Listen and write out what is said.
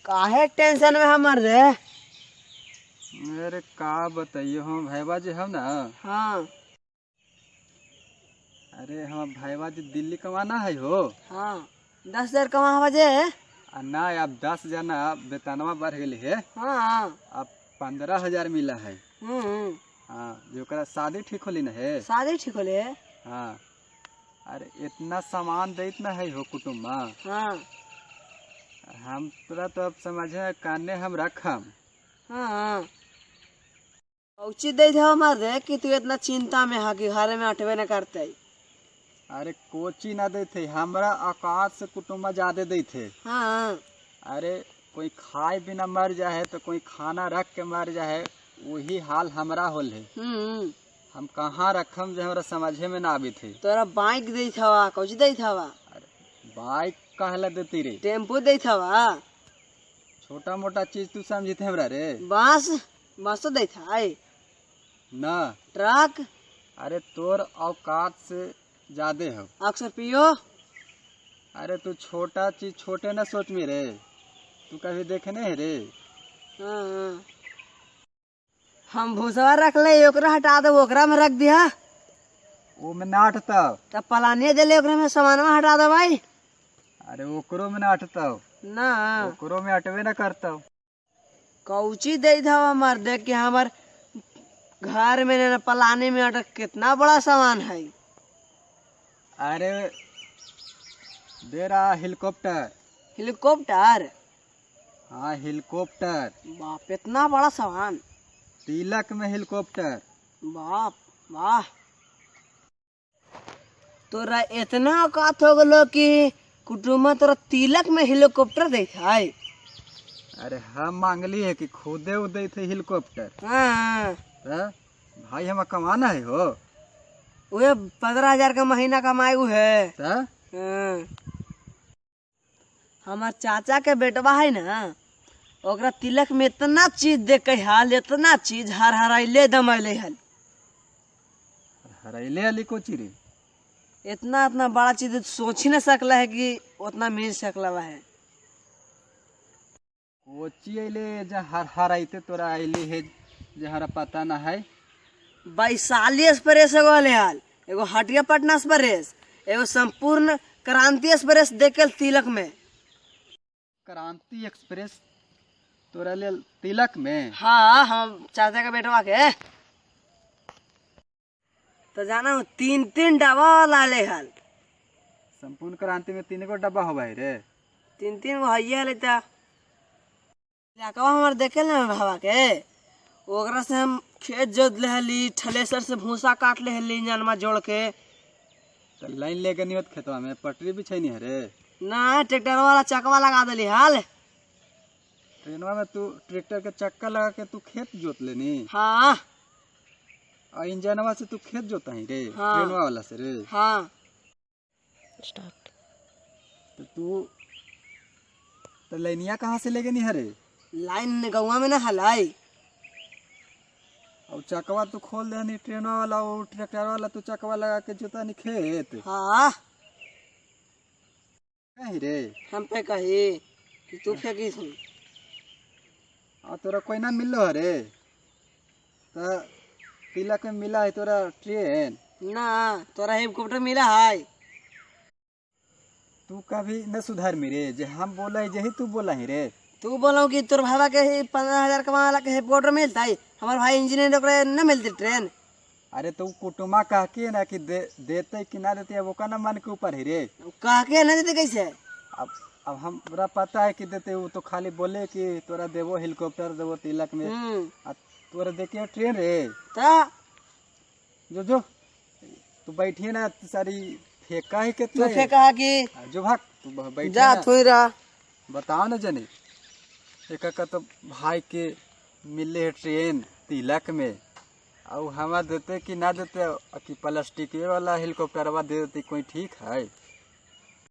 काहे टेंशन में हमर रे? अरे का बताइए हम भाईबा जी हम ना। हाँ अरे हम भाईबा जी दिल्ली कमाना है हो। हाँ 10,000 कमा बजे। आ ना अब 10 जना वेतनवा बढ़ गई है। हाँ अब 15,000 मिला है। हम्म हाँ जो शादी ठीक होली ना है। शादी ठीक होले। हाँ अरे इतना सामान देत ना है हो कुटुम्ब में। हाँ हम तोरा तो अब समझे काने हम रखम। हाँ उचित दे हमर रे कि तू इतना चिंता में है कि घरे में अटबे न करते। अरे कोची ना दे थे हमरा आकाश से कुटुम्ब ज्यादा दे थे। हाँ अरे कोई खाए बिना मर जाए तो कोई खाना रख के मर जाए वही हाल हमरा होल है। हम कहाँ रखम जो हमरा समझे में ना आवी थे। तोरा बाइक दे हवा कुछ दे हवा। अरे बाइक कहला देती रे। टेम्पू दे हवा। छोटा मोटा चीज तू समझते हमरा रे। बस बस तो दे था ना ट्रक। अरे तोर औकात से ज्यादा हो। अक्सर पियो। अरे तू छोटा चीज छोटे ना सोच में रे। तू कभी देखने है रे। हाँ। हम भूसवा रख ले ओकरा हटा दे ओकरा में रख दिया। वो में ना हटता। तब पलानिया दे ले ओकरा में सामानवा हटा दे भाई। अरे ओकरो में ना हटता। ना ओकरो में हटवे ना करता। कौची दे था मर दे कि हमार घर में न पलानी में अटक कितना बड़ा सामान है। अरे दे रहा हेलीकॉप्टर। हेलीकॉप्टर। हाँ हेलीकॉप्टर। बाप इतना बड़ा सामान। तिलक में हेलीकॉप्टर। बाप वाह तोरा इतना औकात हो गलो कि कुटुम्ब तोरा तिलक में हेलीकॉप्टर दे था। अरे हम मांगली है कि खुदे उदे थे हेलीकॉप्टर। हाँ भाई हमें कमाना है हो। वह 15,000 का महीना कमाई है। ता? हमार चाचा के बेटवा है ना ओकरा तिलक में इतना चीज दे के हाल इतना चीज हर हराइले दमैले हल। हराइले अली कोची रे। इतना इतना बड़ा चीज सोच ही न सकला है कि उतना मिल सकला है। कोची अले जो हराइते तोरा अली है जो हरा पता ना है। वैशाली एक्सप्रेस एगो हले हाल एगो हटिया पटना एक्सप्रेस एगो संपूर्ण क्रांति एक्सप्रेस देkel तिलक में। क्रांति एक्सप्रेस तोरा ले तिलक में। हाँ हम चाचा का बेटवा के तो जाना हूँ 3-3 डब्बा लाले हाल। संपूर्ण क्रांति में 3 गो डब्बा हो भाई रे। 3-3 गो हइये हले ता लकवा हमर देखे ना भावा के ओकरा से हम खेत जोत ले हली थ्रेसर से भूसा काट ले हली जनमा जोड़ के। तो लाइन लेके नहीं होत खेतवा में पटरी बिछाई नहीं है रे। ना ट्रैक्टर वाला चकवा लगा देली हाल। ट्रेनवा में तू ट्रैक्टर के चक्का लगा के तू खेत जोत लेनी। हाँ और इंजनवा से तू खेत जोता ही रे। हाँ। ट्रेनवा वाला से रे। हाँ तो तू तो लाइनिया कहाँ से लेके नहीं हरे। लाइन गौवा में ना हलाई। और चकवा तू खोल दे नहीं ट्रेनवा वाला और ट्रैक्टर वाला तू चकवा लगा के जोता नहीं खेत। हाँ कहीं रे। हम पे कही कि तू फेंकी थी। और तोरा कोई ना मिलो रे। तो तिलक में मिला है तोरा ट्रेन। ना तोरा हेलीकॉप्टर मिला है। तू कभी न सुधार मेरे जे हम बोला है यही तू बोला है रे। तू बोलो कि तोर भावा के 15,000 कमा वाला के हेलीकॉप्टर मिलता है हमार भाई इंजीनियर ओकरे न मिलती ट्रेन। अरे तो कुटुम्बा कह के ना कि देते कि ना देते अब ओका ना मन के ऊपर है रे। कह के न देते कैसे। अब हमरा पता है कि देते वो तो खाली बोले कि तोरा देवो हेलीकॉप्टर देवो तिलक में। तोरा देखे ट्रेन रे। ता जो जो तू बैठिए ना सारी फेंका है कितना तू फेंका कि जो भाग तू बैठ जा थोई रहा। बताओ ना जनी एक का तो भाई के मिले है ट्रेन तिलक में और हमारा देते कि ना देते कि प्लास्टिक वाला हेलीकॉप्टरवा दे देते कोई ठीक है।